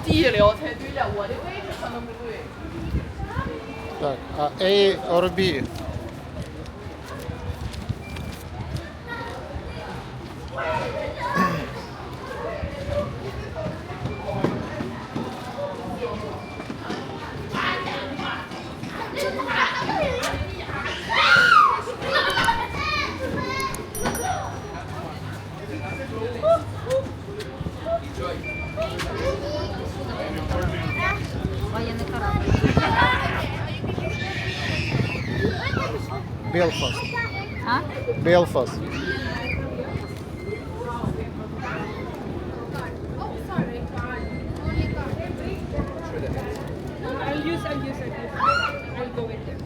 地流才对了，我的位置可能不对。Так, а A or B? Belfast. Huh? Belfast. I'll use it. I'll go with them.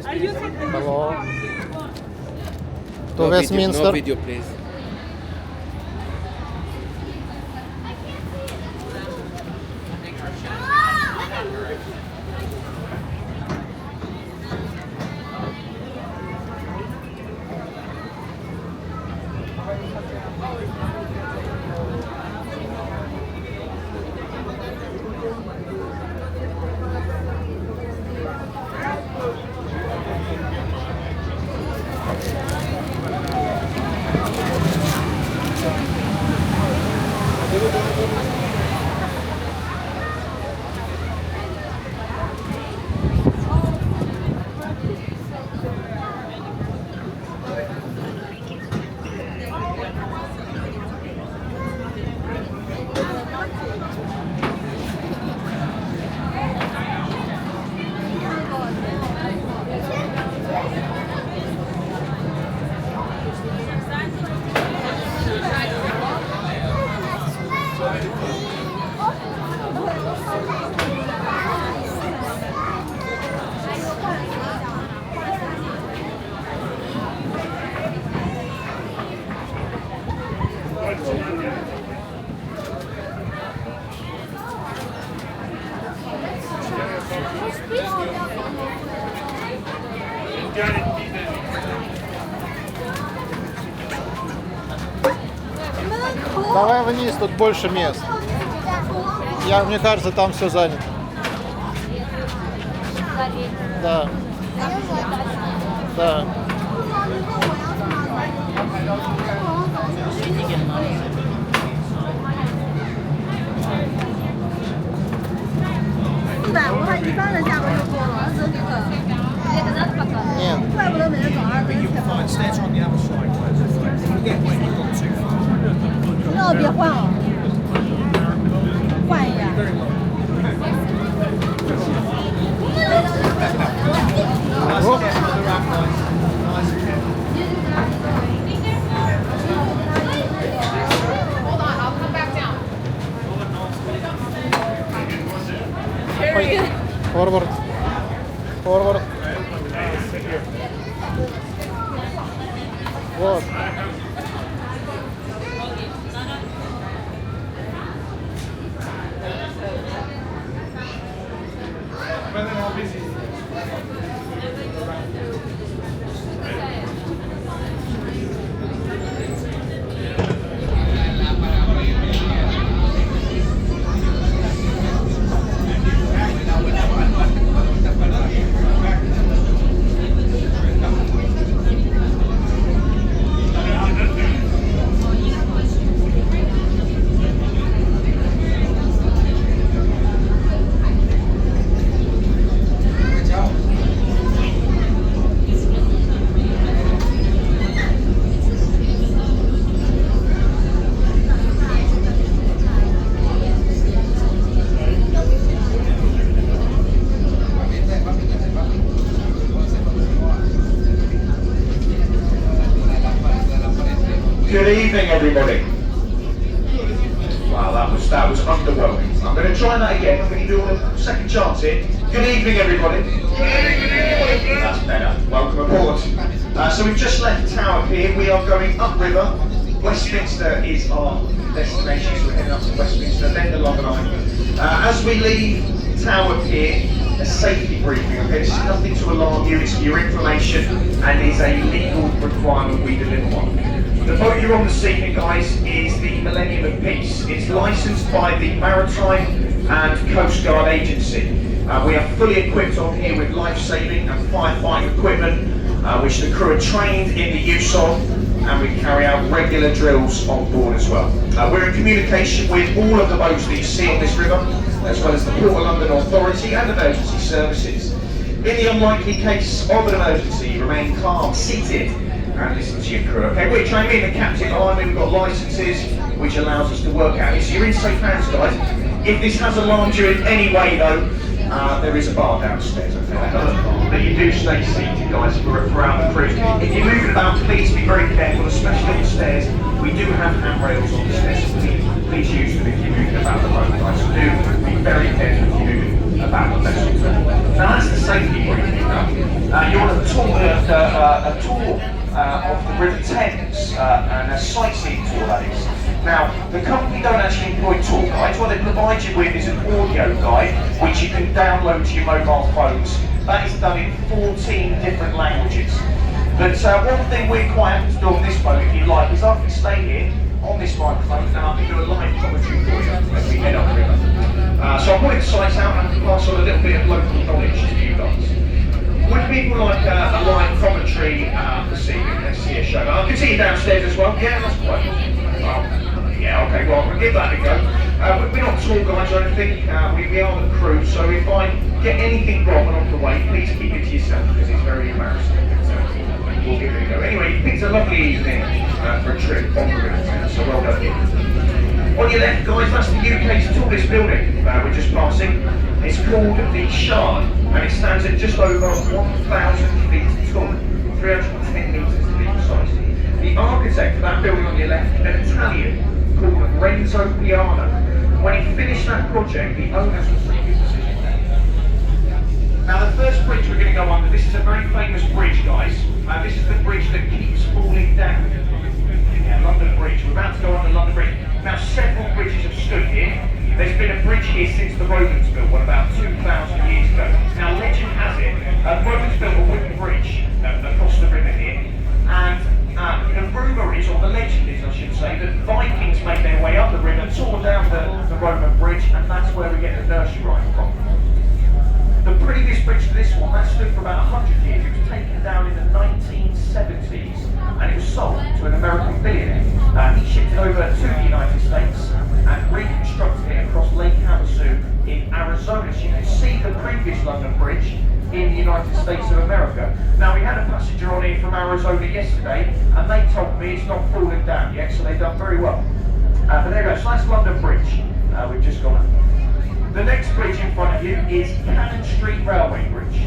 I'll use it. Hello. To No Westminster. video, please. Давай вниз, тут больше мест. Мне кажется, там все занято. Да. Да. Нет. Forward. Forward. Вот. Good evening, everybody. Wow, that was underwhelming. I'm going to try that again. I'm going to do a second chance here. Good evening, everybody. That's better. Welcome aboard. So we've just left Tower Pier. We are going upriver. Westminster is our destination, so we're heading up to Westminster, then the London Eye. As we leave Tower Pier, a safety briefing. Okay, this is nothing to alarm you. It's for your information, and is a legal requirement we deliver one. The boat you're on this evening, guys, is the Millennium of Peace. It's licensed by the Maritime and Coast Guard Agency. We are fully equipped on here with life-saving and firefighting equipment, which the crew are trained in the use of, and we carry out regular drills on board as well. We're in communication with all of the boats that you see on this river, as well as the Port of London Authority and emergency services. In the unlikely case of an emergency, remain calm, seated, and listen to your crew. Okay, we're trained in the captain behind me, we've got licences, which allows us to work out. So you're in safe hands, guys. If this has alarmed you in any way, though, there is a bar downstairs, okay? But you do stay seated, guys, throughout the cruise. If you're moving about, please be very careful, especially on the stairs. We do have handrails on the stairs, so please use them if you're moving about the boat, guys. So do be very careful if you're moving about the vessel. Now that's the safety briefing. You're on a tour of the River Thames, and a sightseeing tour, that is. Now, the company don't actually employ tour guides. What they provide you with is an audio guide, which you can download to your mobile phones. That is done in 14 different languages. But one thing we're quite happy to do on this boat, if you like, is I can stay here on this microphone and I can do a live commentary for you as we head up the river. So I'll point the sights out and pass on a little bit of local knowledge to you guys. Would people like a live commentary this evening? Let's see a show. I can see you downstairs as well. Yeah, that's quite good. Yeah, okay, well, we'll give that a go. We're not tour guides or anything, we are the crew, so if I get anything wrong along the way, please keep it to yourself, because it's very embarrassing. We'll give it a go. Anyway, you picked a lovely evening for a trip on the River Thames, so well done you. On your left, guys, that's the UK's tallest building we're just passing. It's called the Shard, and it stands at just over 1,000 feet tall, 310 metres to be precise. The architect for that building on your left, an Italian called Renzo Piano. When he finished that project, the owners were taking decision there. Now the first bridge we're going to go under, this is a very famous bridge, guys. This is the bridge that keeps falling down. Yeah, London Bridge. We're about to go under London Bridge. Now several bridges have stood here. There's been a bridge here since the Romans built one about 2,000 years ago. Now legend has it, the Romans built a wooden bridge across the river here, and the rumour is, or the legend is I should say, that Vikings made their way up the river, tore down the Roman bridge, and that's where we get the nursery rhyme from. The previous bridge to this one, that stood for about 100 years. It was taken down in the 1970s, and it was sold to an American billionaire. He shipped it over to the United States and reconstructed it across Lake Havasu in Arizona. So you can see the previous London Bridge in the United States of America. Now we had a passenger on here from Arizona yesterday, and they told me it's not fallen down yet, so they've done very well. But there you go, so that's London Bridge. We've just gone up. The next bridge in front of you is Cannon Street Railway Bridge.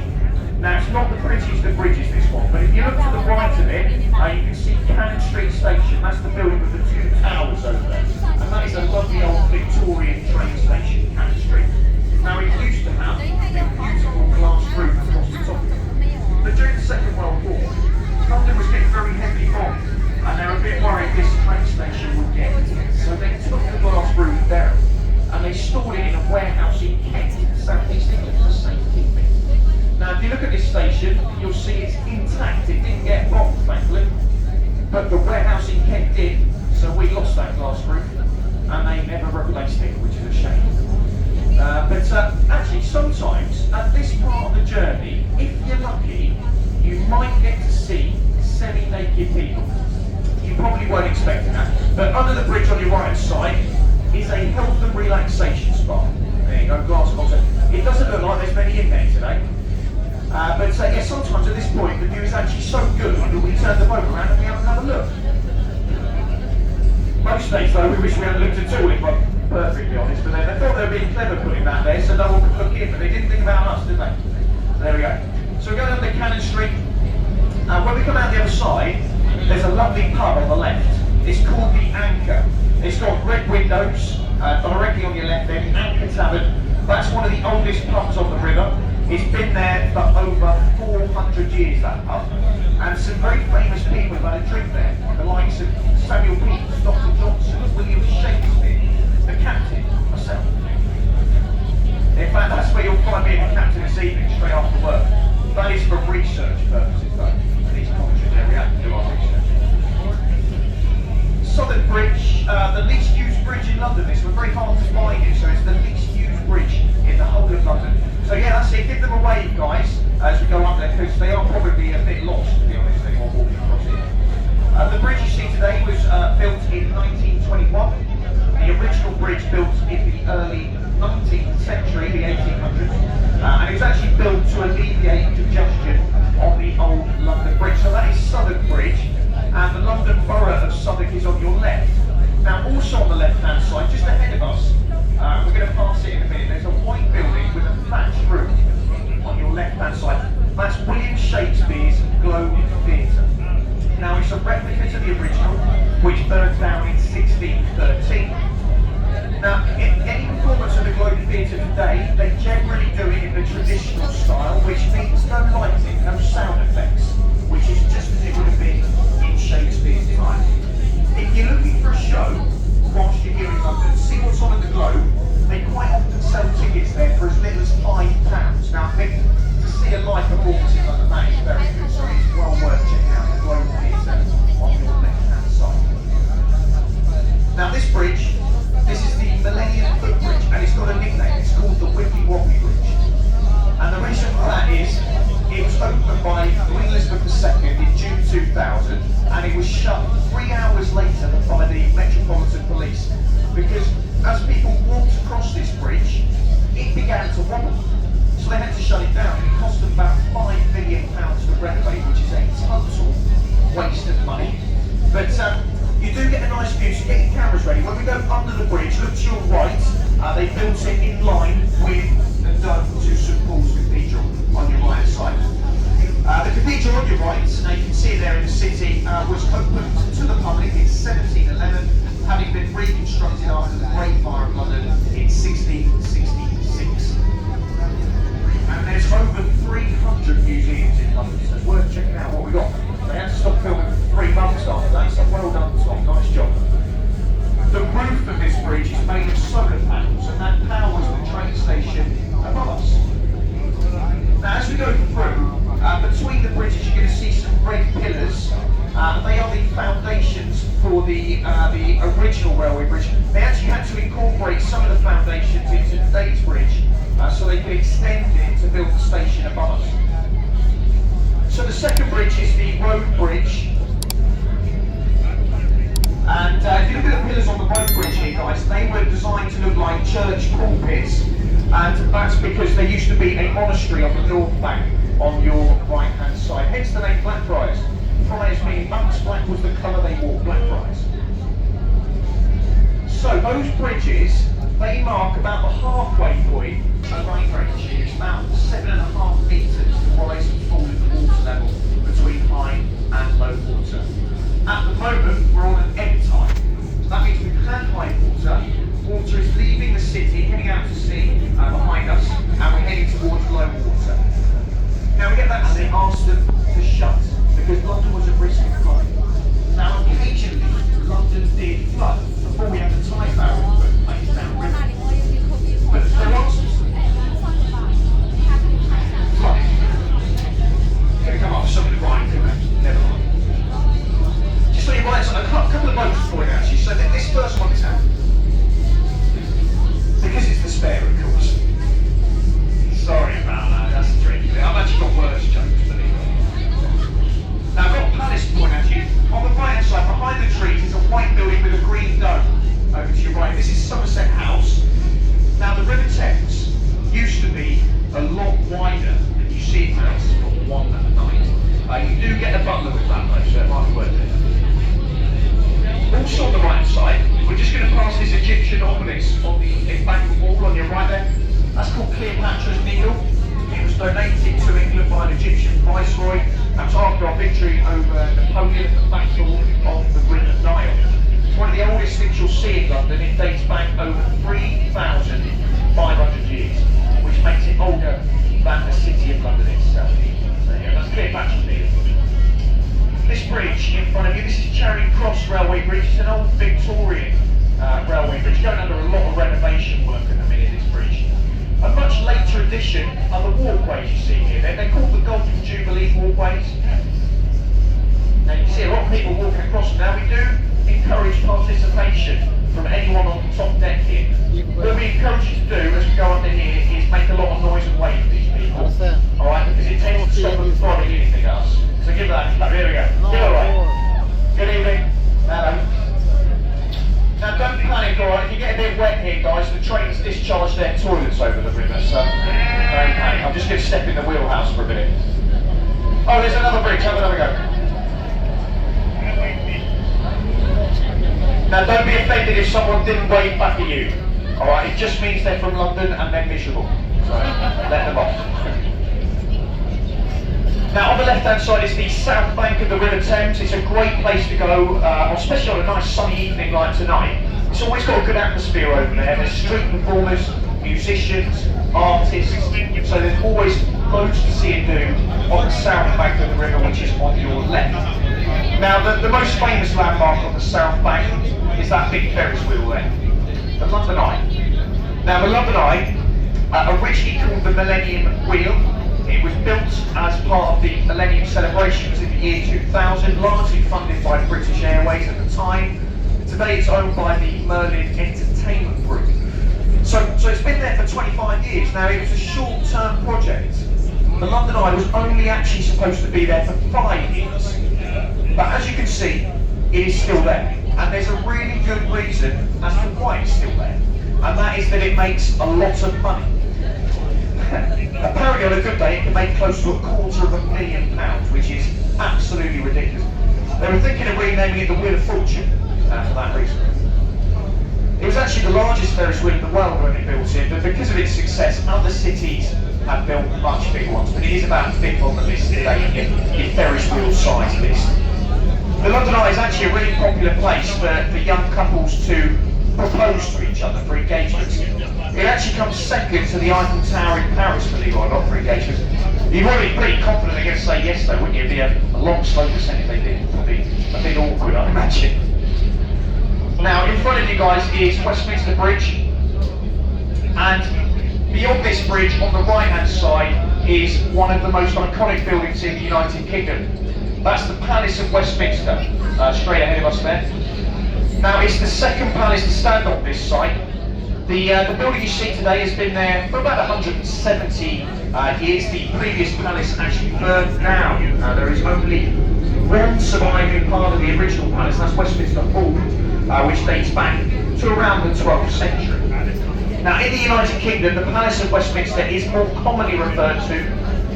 Now it's not the prettiest of bridges, this one, but if you look to the right of it, you can see Cannon Street Station. That's the building with the two towers over there. And that is a lovely old Victorian train station, Cannon Street. Now it used to have a beautiful glass roof across the top of it. But during the Second World War, London was getting very heavily bombed, and they were a bit worried this train station would get. So they took the glass roof down, and they stored it in a warehouse in Kent, South East England, for safekeeping. Now if you look at this station, you'll see it's intact. It didn't get bombed, thankfully, but the warehouse in Kent did, so we lost that glass roof, and they never replaced it, which is a shame. But actually, sometimes at this part of the journey, if you're lucky, you might get to see semi-naked people. You probably weren't expecting that. But under the bridge on your right side is a health and relaxation spa. There you go, glass bottle. It doesn't look like there's many in there today. But yeah, sometimes at this point the view is actually so good that we turn the boat around and we have another look. Most days though, we wish we hadn't looked at all, if I'm perfectly honest, but they thought they were being clever putting that there so no one could look in, but they didn't think about us, did they? So there we go. So we're going up the Cannon Street, and when we come out the other side, there's a lovely pub on the left. It's called the Anchor. It's got red windows directly on your left there, the Anchor Tavern. That's one of the oldest pubs on the river. It's been there for over 400 years, that pub. And some very famous people have had a drink there. The likes of Samuel Pepys, Dr. Johnson, William Shakespeare, the captain, myself. In fact, that's where you'll find me and the captain this evening, straight after work. That is for research purposes, though. These commentaries there, we have to do our research. theatre today, they generally do it in the traditional style, which means no lighting, no sound effects, which is just as it would have been in Shakespeare's time. If you're looking for a show, whilst you're here in London, see what's on at the Globe. They quite often sell tickets there for as little as £5. Now, I think to see a live performance in London, that is very good, so it's well worth checking out the Globe Theatre on your left-hand side. Now, this bridge, this is the Millennium Bridge, and it's got a nickname. It's called the Wibbly Wobbly Bridge. And the reason for that is it was opened by Queen Elizabeth II in June 2000, and it was shut 3 hours later by the Metropolitan Police because as people walked across this bridge, it began to wobble. So they had to shut it down. It cost them about £5 million to renovate, which is a total waste of money. But you do get a nice view, so get your cameras ready. When we go under the bridge, look to your right. They built it in line with the dome to St Paul's Cathedral on your right side. The cathedral on your right, now you can see it there in the city, was opened to the public in 1711, having been reconstructed after the Great Fire of London in 1666. And there's over 300 museums in London, so it's worth checking out what we got. They had to stop filming for 3 months after that, so well done, Tom, nice job. The roof of this bridge is made of solar panels, and that powers the train station above us. Now, as we go through, between the bridges, you're going to see some red pillars. They are the foundations for the original railway bridge. They actually had to incorporate some of the foundations into today's bridge so they could extend it to build the station above us. So the second bridge is the road bridge. And if you look at the pillars on the road bridge here, guys, they were designed to look like church pulpits. And that's because there used to be a monastery on the north bank on your right-hand side. Hence the name Blackfriars. Friars meaning monks, black was the colour they wore, Blackfriars. So those bridges, they mark about the halfway point of line range here. It's about 7.5 metres to rise and fall in the water level between high and low water. At the moment, we're on an ebb tide. That means we've had high water. Water is leaving the city, heading out to sea behind us, and we're heading towards low water. Now we get that and they asked them to shut because London was at risk of flooding. Now occasionally London did flood before we had the tide barrier put in place downriver. But there are some flooding. Gonna come off some of the right, never mind. Just so you right, a couple of boats for you actually. So this first one is out. Because it's the spare, of course. Sorry about that, that's a tricky bit. I've actually got worse jokes, believe it. Now I've got a palace to point at you. On the right hand side, behind the trees, is a white building with a green dome. Over to your right, this is Somerset House. Now the River Thames used to be a lot wider than you see it now. It's got one at night. You do get a butler with that though, so it might be worth it. Also on the right side, we're just going to pass this Egyptian obelisk on the embankment wall on your right there. That's called Cleopatra's Needle. It was donated to England by an Egyptian viceroy. That was after our victory over Napoleon at the Battle of the River Nile. It's one of the oldest things you'll see in London. It dates back over 3,500 years, which makes it older than the city of London itself. There you go, that's Cleopatra's Needle. This bridge in front of you, this is Charing Cross Railway Bridge. It's an old Victorian railway bridge going under a lot of renovation work at the minute, this bridge. A much later addition are the walkways you see here. They're called the Golden Jubilee walkways. Now you can see a lot of people walking across them. Now we do encourage participation from anyone on the top deck here. What we encourage you to do as we go under here is make a lot of noise and wave to these people. Alright, because it tends to stop them from throwing anything at us. So give that, here we go. Give it away. Good evening. Hello. Now don't panic, alright, if you get a bit wet here guys, the trains discharge their toilets over the river, so don't panic. I'm just going to step in the wheelhouse for a minute. Oh, there's another bridge, have another go. Now don't be offended if someone didn't wave back at you. Alright, it just means they're from London and they're miserable. So let them off. Now on the left hand side is the south bank of the River Thames. It's a great place to go, especially on a nice sunny evening like tonight. It's always got a good atmosphere over there. There's street performers, musicians, artists, so there's always loads to see and do on the south bank of the river, which is on your left. Now, the most famous landmark on the south bank is that big Ferris wheel there, the London Eye. Now, the London Eye, originally called the Millennium Wheel, it was built as part of the Millennium celebrations in the year 2000, largely funded by British Airways at the time. Today it's owned by the Merlin Entertainment Group. So it's been there for 25 years. Now, it was a short-term project. The London Eye was only actually supposed to be there for 5 years. But as you can see, it is still there. And there's a really good reason as to why it's still there. And that is that it makes a lot of money. Apparently on a good day it can make close to £250,000, which is absolutely ridiculous. They were thinking of renaming it the Wheel of Fortune for that reason. It was actually the largest Ferris wheel in the world when it built it, but because of its success, other cities have built much bigger ones. But it is about 5th on the list today, your Ferris wheel size list. The London Eye is actually a really popular place for young couples to propose to each other for engagements. It actually comes second to the Eiffel Tower in Paris, believe it or not, for engagements. You'd want to be pretty confident they're going to say yes, though, wouldn't you? It'd be a long slow descent if they did. It would be a bit awkward, I imagine. Now, in front of you guys is Westminster Bridge, and beyond this bridge, on the right-hand side, is one of the most iconic buildings in the United Kingdom. That's the Palace of Westminster, straight ahead of us there. Now, it's the second palace to stand on this site. The building you see today has been there for about 170 years. The previous palace actually burned down. There is only one surviving part of the original palace, that's Westminster Hall, which dates back to around the 12th century. Now, in the United Kingdom, the Palace of Westminster is more commonly referred to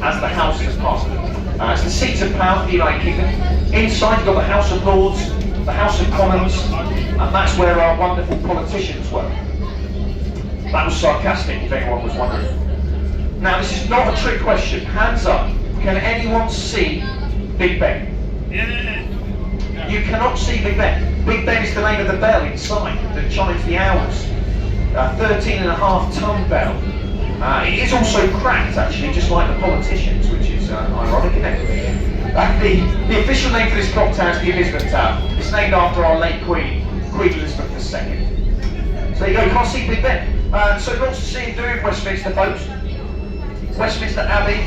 as the House of Parliament. It's the seat of power for the United Kingdom. Inside you've got the House of Lords, the House of Commons, and that's where our wonderful politicians work. That was sarcastic, if anyone was wondering. Now, this is not a trick question. Hands up. Can anyone see Big Ben? You cannot see Big Ben. Big Ben is the name of the bell inside that chimes the hours. 13.5-ton bell. It is also cracked, actually, just like the politicians, which is ironic, isn't it? The official name for this clock tower is the Elizabeth Tower. It's named after our late Queen, Queen Elizabeth II. So there you go, you can't see Big Ben. So lots to see and do in Westminster, folks. Westminster Abbey,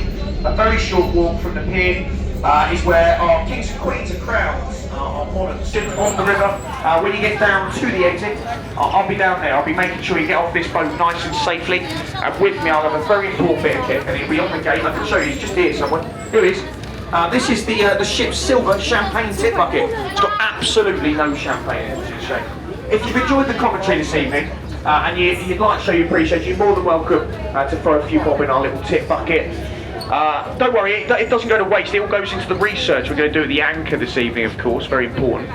a very short walk from the pier, is where our kings and queens are crowned. Our monarchs on the river. When you get down to the exit, I'll be down there. I'll be making sure you get off this boat nice and safely. And with me, I'll have a very important bit of kit, and it'll be on the gate. I can show you. It's just here somewhere. Here it is. This is the ship's silver champagne tip bucket. It's got absolutely no champagne in it, which is a shame. If you've enjoyed the commentary this evening, and you'd like to show you appreciation, you're more than welcome to throw a few bob in our little tip bucket. Don't worry, it doesn't go to waste. It all goes into the research we're going to do at the Anchor this evening, of course, very important.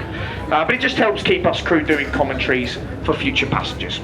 But it just helps keep us crew doing commentaries for future passengers.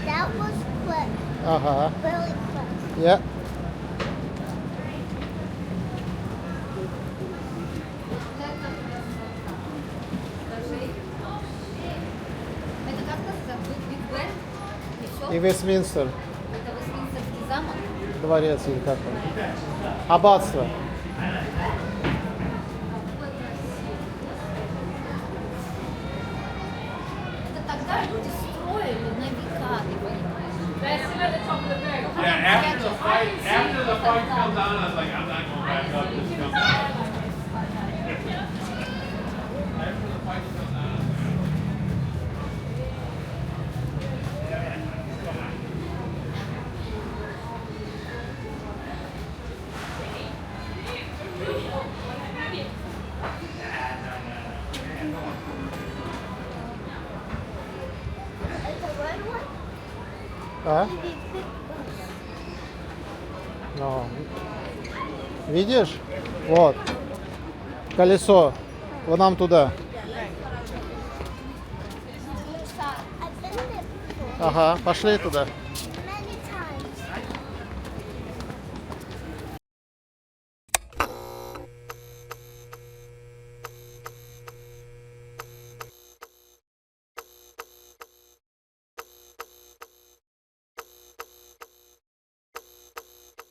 That was quick. Really quick. Yeah. И Вестминстер. Это Вестминстерский замок. Дворец или как он? Аббатство. Это тогда люди строили на века, ты понимаешь? They're still at the top of the road. Yeah, after the After the fight comes on, I was like, I'm not going back up. This comes on. After the fight comes on, It's a red one. А? Maybe big one. Ну, видишь? Вот. Колесо. Вот нам туда. I've been there before. Ага, пошли туда.